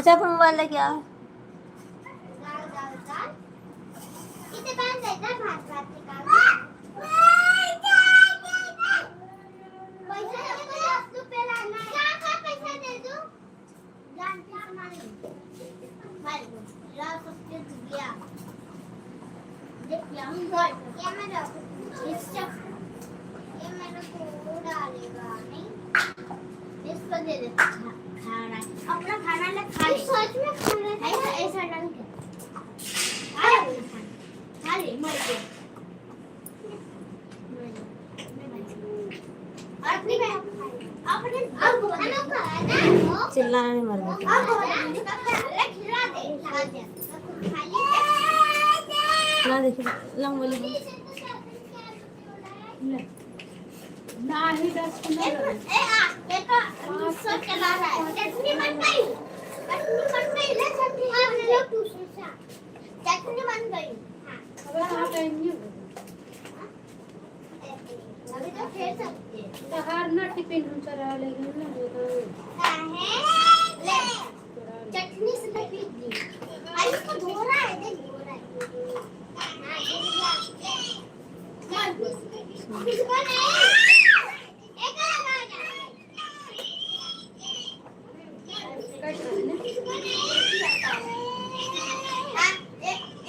अच्छा अपन मोबाइल लेके आओ। अपना खाना ना खा ले। सच में खाना ऐसा ऐसा डंग खा ले मर गया। अपनी में अपने आपको खाना खाया ना चिल्लाना नहीं मर गया। आपको खिला दे खा दे खा ले ना देखिए लंग बोली ना ही 10-15 ए आ बेटा दूसरा चला रहा है चटनी बन गई ले चटनी आपने लोग दूसरे से चटनी बन गई हां अब आप नहीं अभी तो खेल सकते हैं बाहर ना टिफिन हम चला लेंगे ना जो ले चटनी से पीट दी अरे इसको धो रहा है देख धो रहा है हां किसको नहीं एक लगा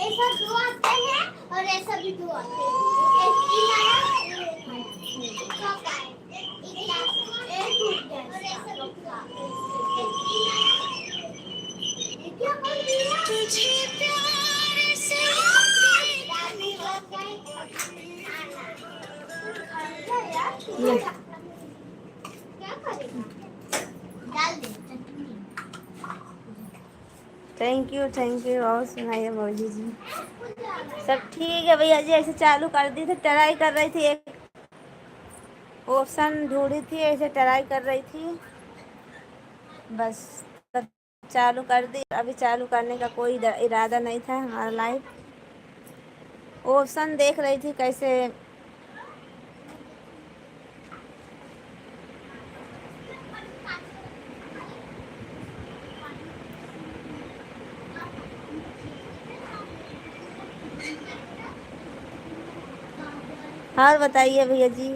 ऐसा दो आते हैं और ऐसा भी दो आते हैं एक थैंक यू। और सुनाइए मौजी जी। सब ठीक है भैया जी। ऐसे चालू कर दी थी, ट्राई कर रही थी, एक ऑप्शन ढूंढी थी, ऐसे ट्राई कर रही थी बस, तब चालू कर दी। अभी चालू करने का कोई इरादा नहीं था हमारा लाइव। ऑप्शन देख रही थी कैसे और बताइए भैया जी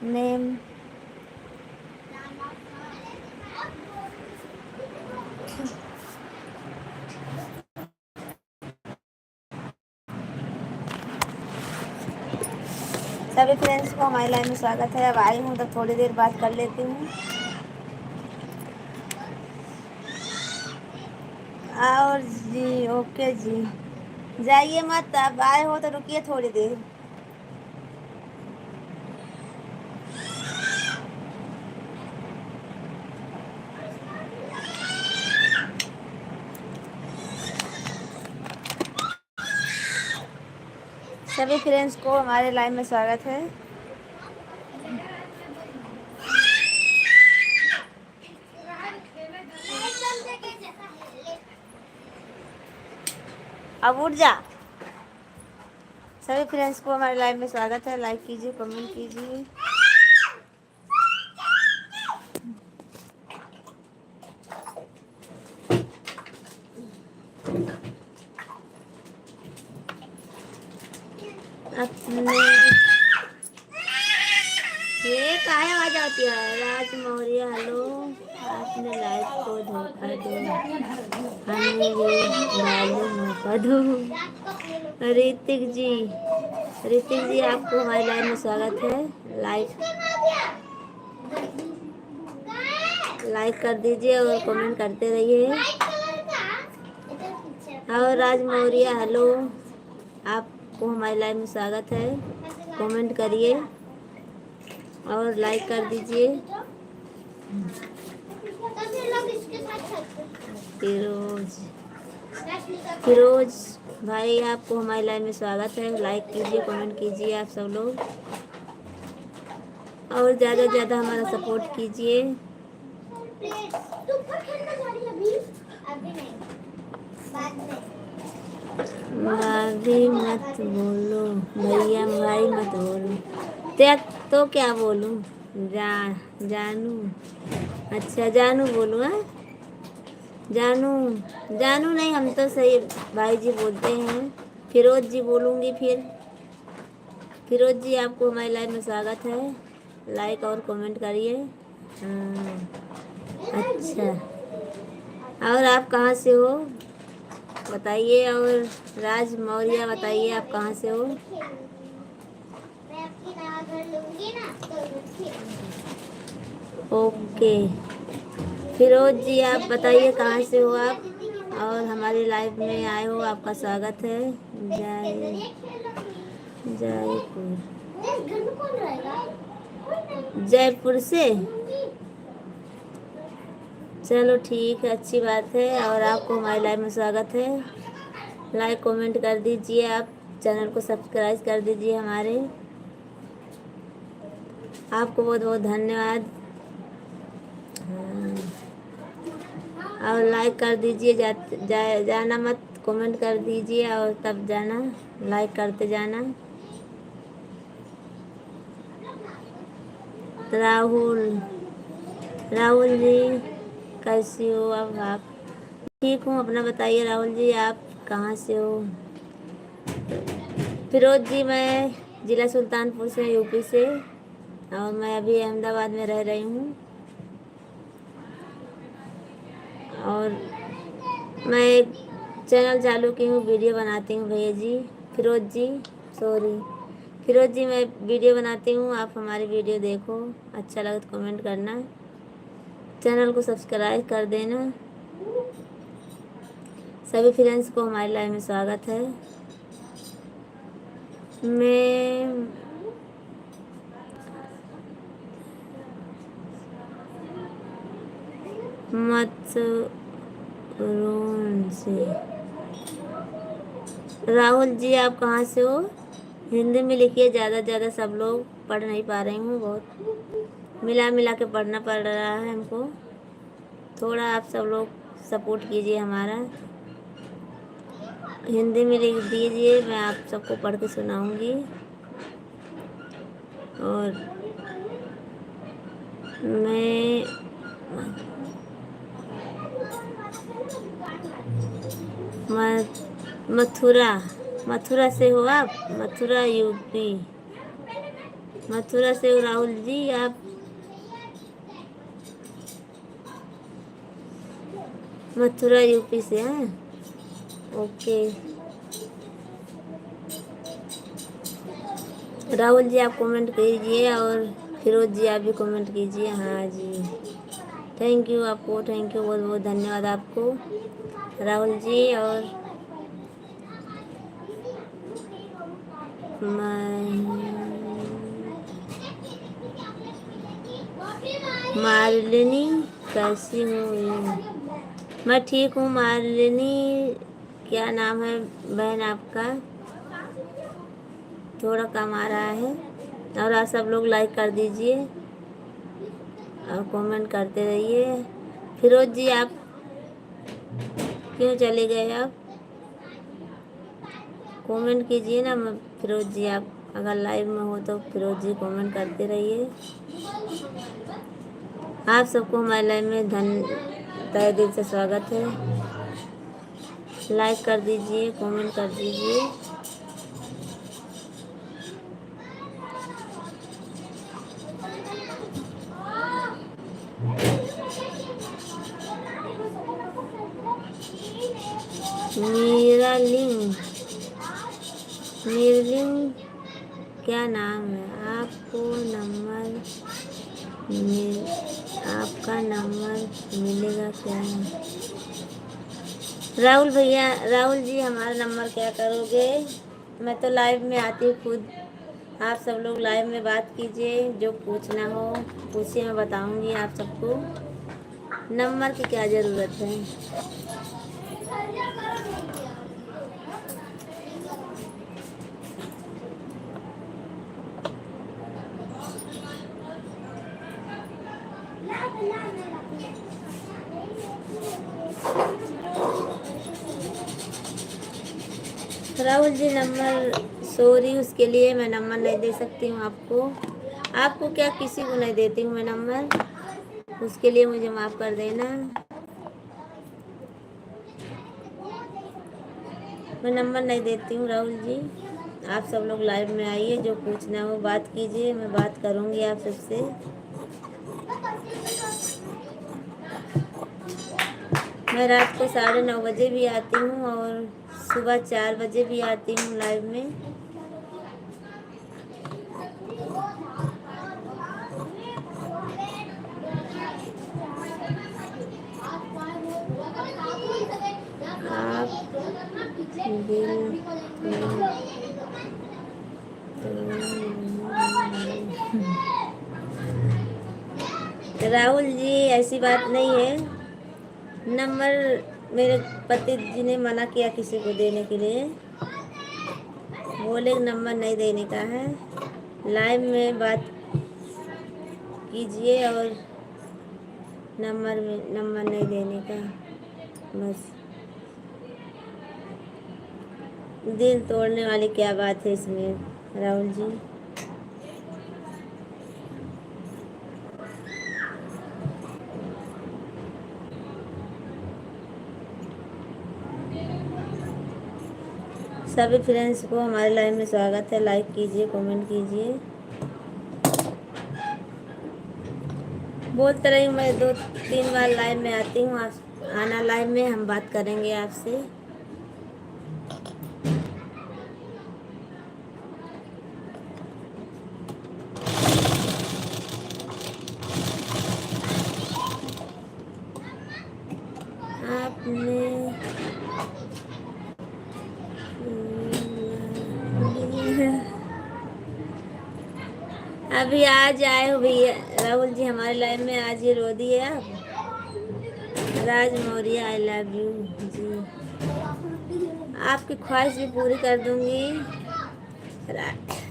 नेम। सभी फ्रेंड्स को हमारी लाइन में स्वागत है। अब आई हूँ तो थोड़ी देर बात कर लेती हूँ। और जी ओके जी, जाइए मत, अब आए हो तो रुकिए थोड़ी देर। सभी फ्रेंड्स को हमारे लाइन में स्वागत है। अब उठ जा। सभी फ्रेंड्स को हमारे लाइव में स्वागत है। लाइक कीजिए, कमेंट कीजिए। अपने ये काहे आवाज आती है? राज मौर्य हेलो, आपने लाइव को धोखा दो, हमें भी मालूम मौका दो। ऋतिक जी आपको हमारे लाइव में स्वागत है। लाइक कर दीजिए और कमेंट करते रहिए। और राज मौर्य हेलो, आपको हमारे लाइव में स्वागत है। कमेंट करिए और लाइक कर दीजिए। फिरोज भाई आपको हमारे लाइन में स्वागत है। लाइक कीजिए, कमेंट कीजिए आप सब लोग, और ज़्यादा से ज़्यादा हमारा सपोर्ट कीजिए। भाभी मत बोलो भैया, भाई मत बोलो तो क्या बोलूं? जानू, अच्छा जानू बोलूँ। हाँ जानू, जानू नहीं, हम तो सही भाई जी बोलते हैं। फिरोज जी बोलूँगी फिर। फिरोज जी, आपको हमारी लाइव में स्वागत है। लाइक और कमेंट करिए। हाँ, अच्छा। और आप कहाँ से हो बताइए। और राज मौर्य बताइए, आप कहाँ से हो। मैं आपकी नया घर लूंगी ना तो खेलूंगी। ओके। फिरोज जी, आप बताइए कहाँ से हो आप, और हमारी लाइव में आए हो, आपका स्वागत है। जय जयपुर, घर में कौन रहेगा? जयपुर से। चलो ठीक है, अच्छी बात है। और आपको हमारे लाइव में स्वागत है। लाइक कमेंट कर दीजिए, आप चैनल को सब्सक्राइब कर दीजिए हमारे। आपको बहुत बहुत धन्यवाद। हाँ, और लाइक कर दीजिए, जाना मत, कमेंट कर दीजिए और तब जाना, लाइक करते जाना। राहुल, राहुल जी कैसी हो अब आप। ठीक हूँ, अपना बताइए राहुल जी, आप कहाँ से हो। फिरोज जी, मैं ज़िला सुल्तानपुर से, यूपी से, और मैं अभी अहमदाबाद में रह रही हूँ। और मैं एक चैनल चालू की हूँ, वीडियो बनाती हूँ भैया जी, फिरोज जी, सॉरी फिरोज जी, मैं वीडियो बनाती हूँ, आप हमारी वीडियो देखो, अच्छा लगे तो कमेंट करना, चैनल को सब्सक्राइब कर देना। सभी फ्रेंड्स को हमारी लाइव में स्वागत है। मैं मथुरून से। राहुल जी, आप कहाँ से हो, हिंदी में लिखिए, ज़्यादा से ज़्यादा, सब लोग पढ़ नहीं पा रही हूँ, बहुत मिला मिला के पढ़ना पड़ रहा है हमको। थोड़ा आप सब लोग सपोर्ट कीजिए हमारा, हिंदी में लिख दीजिए, मैं आप सबको पढ़ के सुनाऊंगी। और मैं मथुरा, मथुरा से हो आप, मथुरा यूपी, मथुरा से हो राहुल जी आप। मथुरा यूपी से हैं, ओके। राहुल जी, आप कमेंट कीजिए, और फिरोज जी, आप भी कमेंट कीजिए। हाँ जी, थैंक यू आपको, थैंक यू, बहुत बहुत धन्यवाद आपको राहुल जी। और मार्लिनी, कैसी हो ये। मैं ठीक हूँ मार्लिनी, क्या नाम है बहन आपका, थोड़ा कम आ रहा है। और आप सब लोग लाइक कर दीजिए और कमेंट करते रहिए। फिरोज जी, आप क्यों चले गए, आप कमेंट कीजिए ना। फिरोज जी, आप अगर लाइव में हो तो फिरोज जी कमेंट करते रहिए। आप सबको हमारे लाइव में तहे दिल से स्वागत है। लाइक कर दीजिए, कमेंट कर दीजिए। मीरालिंग, मीरलिंग क्या नाम है, आपको नंबर आपका नंबर मिलेगा क्या। राहुल भैया, राहुल जी, हमारा नंबर क्या करोगे, मैं तो लाइव में आती हूँ खुद। आप सब लोग लाइव में बात कीजिए, जो पूछना हो पूछिए, मैं बताऊंगी आप सबको। नंबर की क्या ज़रूरत है। राहुल जी, नंबर सॉरी, उसके लिए मैं नंबर नहीं दे सकती हूँ आपको। आपको क्या, किसी को नहीं देती हूँ मैं नंबर, उसके लिए मुझे माफ़ कर देना। मैं नंबर नहीं देती हूँ राहुल जी। आप सब लोग लाइव में आइए, जो पूछना है वो बात कीजिए, मैं बात करूँगी आप सबसे। मैं रात को 9:30 बजे भी आती हूँ और सुबह 4 बजे भी आती हूँ लाइव में। आप राहुल जी ऐसी बात नहीं है। नंबर मेरे पति जी ने मना किया किसी को देने के लिए, बोले नंबर नहीं देने का है, लाइव में बात कीजिए और नंबर नहीं देने का। बस दिल तोड़ने वाली क्या बात है इसमें राहुल जी। सभी फ्रेंड्स को हमारे लाइव में स्वागत है। लाइक कीजिए, कमेंट कीजिए। बोलते रही मैं 2-3 बार लाइव में आती हूँ, आप आना लाइव में, हम बात करेंगे आपसे। आपने अभी आज आए हो भैया राहुल जी हमारे लाइव में, आज ये रो दिए आप। राज मौर्य आई लव यू जी, आपकी ख्वाहिश भी पूरी कर दूंगी।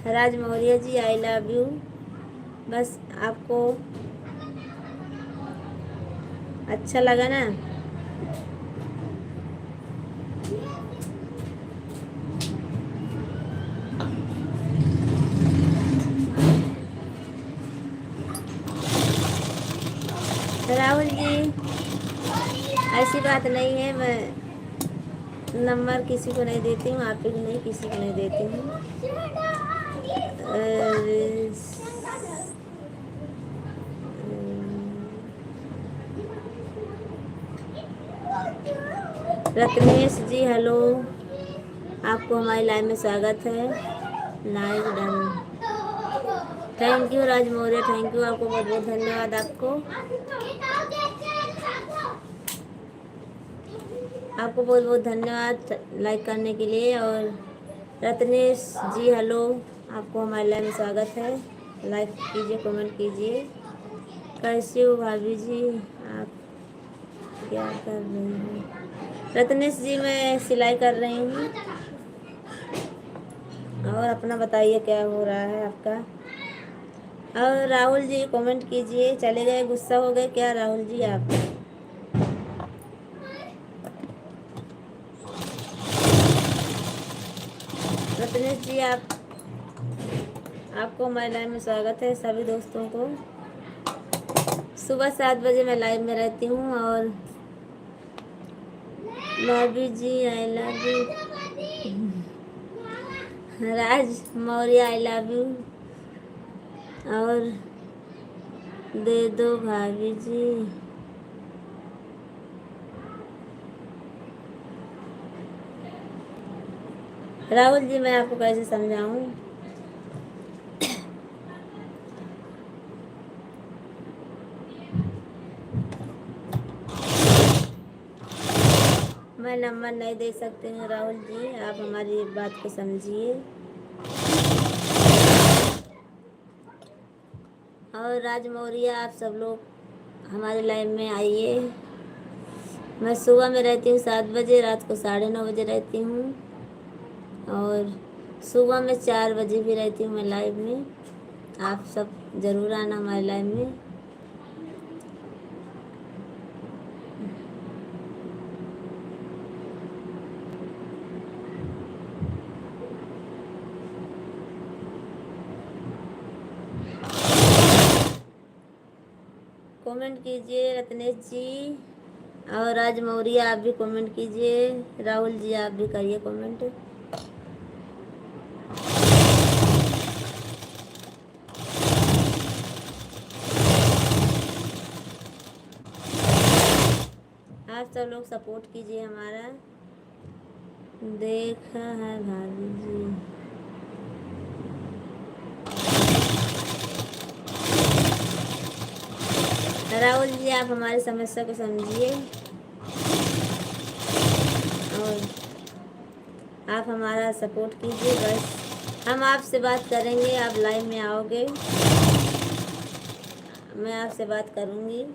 राज मौर्य जी आई लव यू। बस आपको अच्छा लगा ना? राहुल जी ऐसी बात नहीं है, मैं नंबर किसी को नहीं देती हूँ, आप ही नहीं, किसी को नहीं देती हूँ। रत्नेश जी हेलो, आपको हमारी लाइव में स्वागत है। Live done, thank you Raj Maurya, thank you, आपको बहुत बहुत धन्यवाद। आपको बहुत बहुत धन्यवाद लाइक करने के लिए। और रत्नेश जी हेलो, आपको हमारे लाइव में स्वागत है। लाइक कीजिए, कमेंट कीजिए। कैसे हो भाभी जी, आप क्या कर रही हैं? रत्नेश जी मैं सिलाई कर रही हूँ। और अपना बताइए क्या हो रहा है आपका। और राहुल जी कमेंट कीजिए। चले गए, गुस्सा हो गए क्या राहुल जी आप? रत्नेश जी आपको हमारे लाइव में स्वागत है। सभी दोस्तों को सुबह 7 बजे मैं लाइव में रहती हूँ। और भाभी ji I love you. Raj Maurya I love you. और दे दो भाभी जी। राहुल जी मैं आपको कैसे समझाऊं? मैं नंबर नहीं दे सकती हूँ राहुल जी, आप हमारी बात को समझिए। और राज मौर्य आप सब लोग हमारे लाइव में आइए। मैं सुबह में रहती हूँ 7 बजे, रात को 9:30 बजे रहती हूँ। और सुबह में 4 बजे भी रहती हूँ मैं लाइव में। आप सब ज़रूर आना हमारे लाइव में। कमेंट कीजिए रत्नेश जी। और राज मौर्य आप भी कमेंट कीजिए। राहुल जी आप भी करिए कमेंट। आप सब लोग सपोर्ट कीजिए हमारा। देखा है भाभी जी। राहुल जी आप हमारी समस्या को समझिए और आप हमारा सपोर्ट कीजिए। बस हम आपसे बात करेंगे, आप लाइव में आओगे, मैं आपसे बात करूँगी।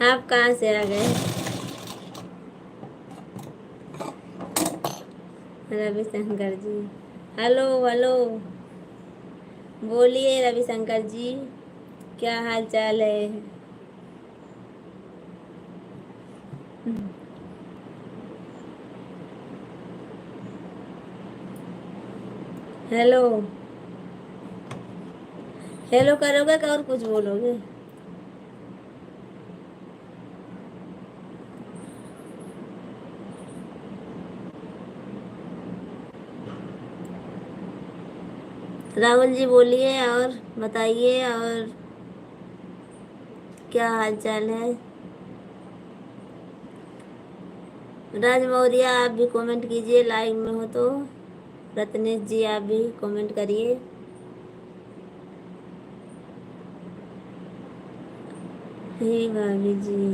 आप कहाँ से आ गए? रविशंकर जी हेलो हेलो, बोलिए रविशंकर जी, क्या हाल चाल है? हेलो हेलो करोगे क्या और कुछ बोलोगे? राहुल जी बोलिए और बताइए और क्या हाल चाल है? राज मौर्य आप भी कमेंट कीजिए, लाइव में हो तो। रत्नेश जी आप भी कमेंट करिए। हे भाभी जी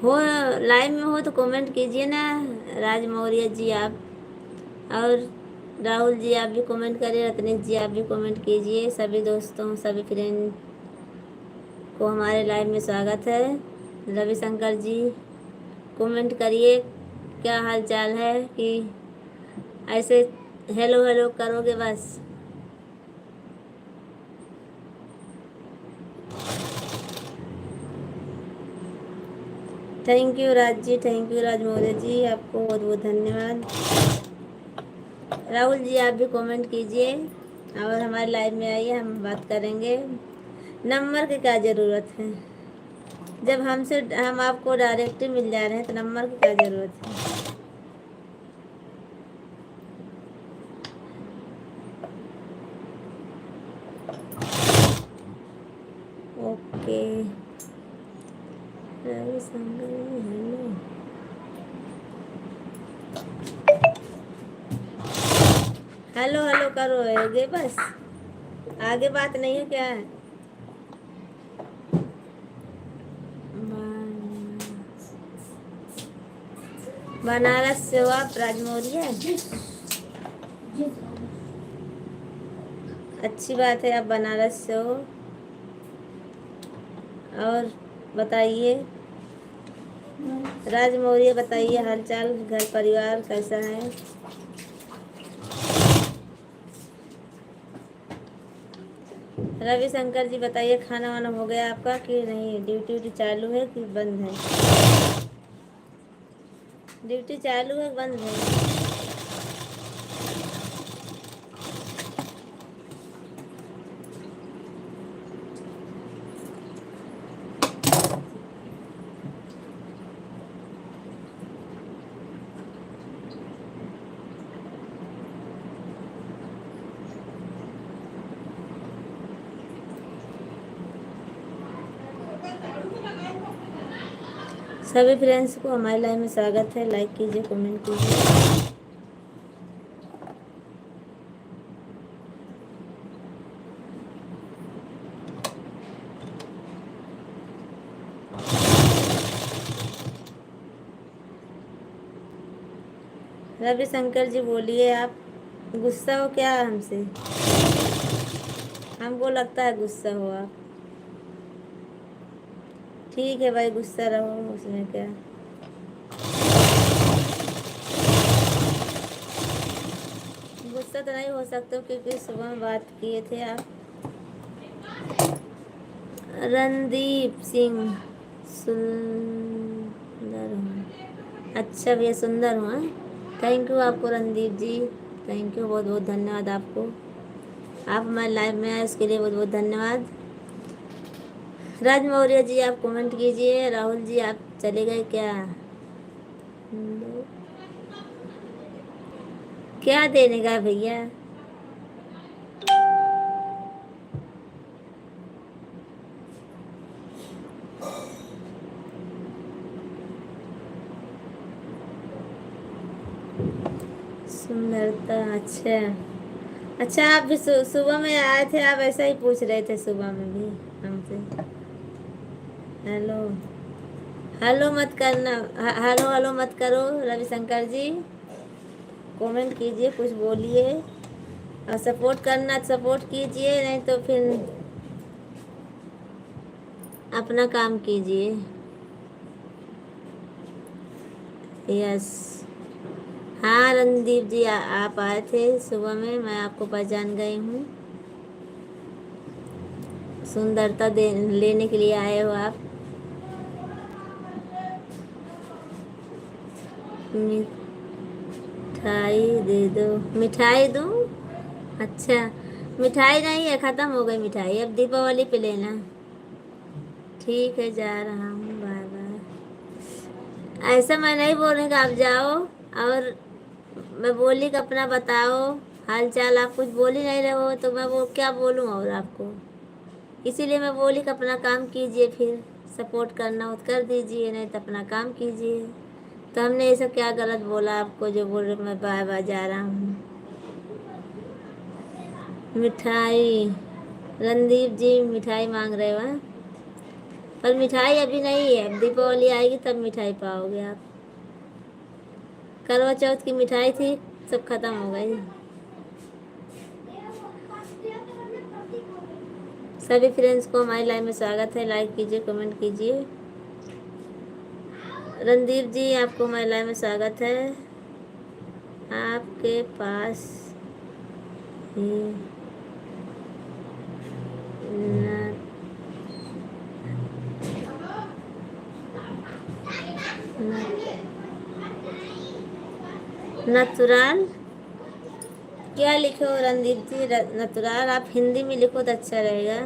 हो, लाइव में हो तो कमेंट कीजिए ना। राज मौर्य जी आप और राहुल जी आप भी कमेंट करिए। रत्नेश जी आप भी कमेंट कीजिए। सभी दोस्तों सभी फ्रेंड को हमारे लाइव में स्वागत है। रविशंकर जी कमेंट करिए क्या हाल चाल है, कि ऐसे हेलो हेलो करोगे बस। Thank you Raj ji, thank you Raj Maurya ji, आपको बहुत बहुत धन्यवाद। राहुल जी आप भी कमेंट कीजिए और हमारे लाइव में आइए, हम बात करेंगे। नंबर की क्या ज़रूरत है? जब हम आपको डायरेक्ट मिल जा रहे हैं तो नंबर की क्या ज़रूरत है? Okay Ravishankar hello, hello hello करोगे बस, आगे बात नहीं है क्या? बनारस से हो आप राज मौर्य? अच्छी बात है, आप बनारस से हो। और बताइए राज मौर्य, बताइए हालचाल, घर परिवार कैसा है? रविशंकर जी बताइए खाना वाना हो गया आपका कि नहीं? ड्यूटी व्यूटी चालू है कि बंद है? ड्यूटी चालू है बंद है? सभी फ्रेंड्स को हमारे लाइव में स्वागत है। लाइक कीजिए, कमेंट कीजिए। रविशंकर जी बोलिए, आप गुस्सा हो क्या हमसे? हमको लगता है गुस्सा हो आप। ठीक है भाई, गुस्सा रहो, उसमें क्या। गुस्सा तो नहीं हो सकते क्योंकि सुबह में बात किए थे आप। रणदीप सिंह सुंदर हूँ। अच्छा भैया सुंदर हूँ हाँ? थैंक यू आपको रणदीप जी, थैंक यू, बहुत बहुत धन्यवाद आपको। आप हमारे लाइव में आए उसके लिए बहुत बहुत धन्यवाद। राज मौर्य जी आप कमेंट कीजिए। राहुल जी आप चले गए क्या? क्या देने का भैया? सुंदरता, अच्छा अच्छा। आप भी सुबह में आए थे, आप ऐसा ही पूछ रहे थे सुबह में भी हमसे। हेलो हेलो मत करना, हेलो हेलो मत करो रविशंकर जी। कमेंट कीजिए, कुछ बोलिए, और सपोर्ट करना सपोर्ट कीजिए, नहीं तो फिर अपना काम कीजिए। यस, हाँ रणदीप जी आप आए थे सुबह में, मैं आपको पहचान गई हूँ। सुंदरता दे लेने के लिए आए हो आप। मिठाई दे दो, मिठाई दूँ? अच्छा, मिठाई नहीं है, ख़त्म हो गई मिठाई, अब दीपावली पे लेना। ठीक है जा रहा हूँ, बाय बाय। ऐसा मैं नहीं बोल रही कि आप जाओ, और मैं बोली कि अपना बताओ हाल चाल, आप कुछ बोल ही नहीं रहे हो तो मैं वो क्या बोलूँ और आपको। इसीलिए मैं बोली कि अपना काम कीजिए, फिर सपोर्ट करना हो तो कर दीजिए, नहीं तो अपना काम कीजिए। तो हमने ऐसा क्या गलत बोला आपको जो बोल रहे मैं बाय बाय जा रहा हूँ? मिठाई, रणदीप जी मिठाई मांग रहे हो हाँ? पर मिठाई अभी नहीं है, अब दीपावली आएगी तब मिठाई पाओगे आप। करवा चौथ की मिठाई थी, सब खत्म हो गई। सभी फ्रेंड्स को हमारी लाइव में स्वागत है, लाइक कीजिए, कमेंट कीजिए। रणदीप जी आपको हमारी लाइव में स्वागत है। आपके पास ही नतुराल क्या लिखे हो रणदीप जी? नतुराल आप हिंदी में लिखो तो अच्छा रहेगा।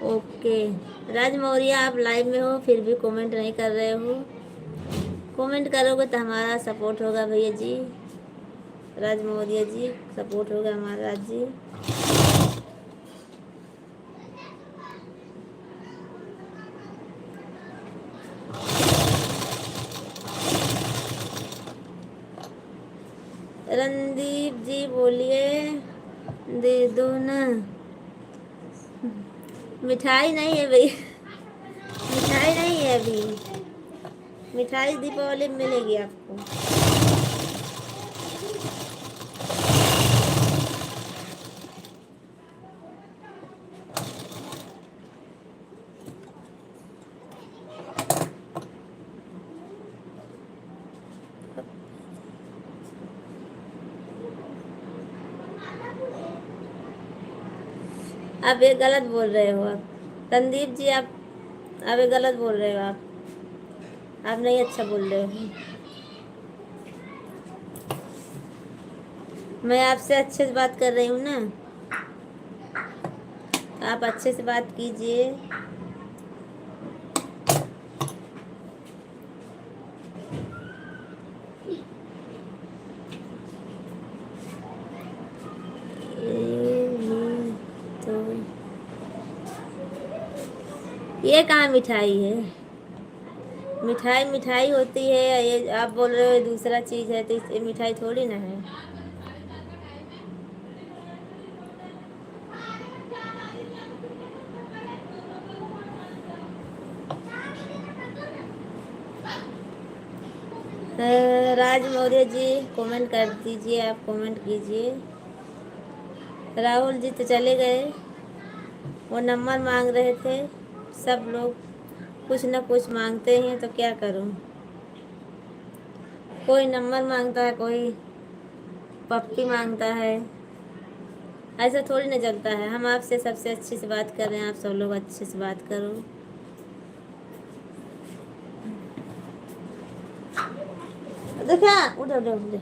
ओके, राज मौर्य आप लाइव में हो फिर भी कमेंट नहीं कर रहे हो। कमेंट करोगे तो हमारा सपोर्ट होगा भैया जी, राज मौर्य जी, सपोर्ट होगा हमारा राज जी। रणदीप जी बोलिए, दे दो ना। मिठाई नहीं है भैया, मिठाई नहीं है अभी, मिठाई दीपावली में मिलेगी आपको। आप ये गलत बोल रहे हो आप रणदीप जी, आप ये गलत बोल रहे हो आप नहीं अच्छा बोल रहे हो। मैं आपसे अच्छे से बात कर रही हूँ ना, तो आप अच्छे से बात कीजिए। तो ये कहाँ मिठाई है? मिठाई मिठाई होती है, ये आप बोल रहे हो दूसरा चीज़ है, तो ये मिठाई थोड़ी ना है। राज मौर्य जी कमेंट कर दीजिए, आप कमेंट कीजिए। राहुल जी तो चले गए, वो नंबर मांग रहे थे। सब लोग कुछ ना कुछ मांगते हैं तो क्या करूं? कोई नंबर मांगता है, कोई पप्पी मांगता है, ऐसा थोड़ी ना चलता है। हम आपसे सबसे अच्छे से बात कर रहे हैं, आप सब लोग अच्छे से बात करो। देखा उधर उधर उधर।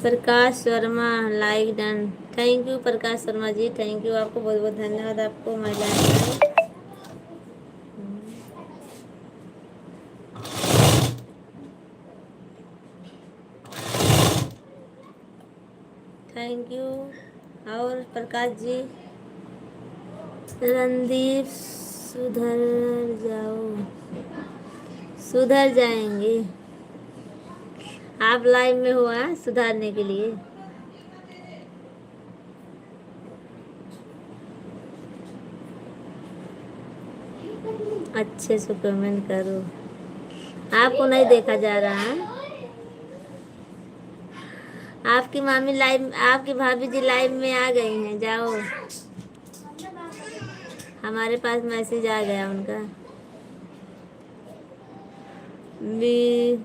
Prakash Sharma like done. Thank you Prakash Sharma ji, thank you, आपको बहुत बहुत धन्यवाद आपको महिलाएं। Thank you. और प्रकाश जी, रणदीप सुधर जाओ, सुधर जाएंगे। आप लाइव में हो सुधारने के लिए। अच्छे से कमेंट करो। आपको नहीं देखा जा रहा है। आपकी मामी लाइव, आपकी भाभी जी लाइव में आ गई हैं, जाओ। हमारे पास मैसेज आ गया उनका। मी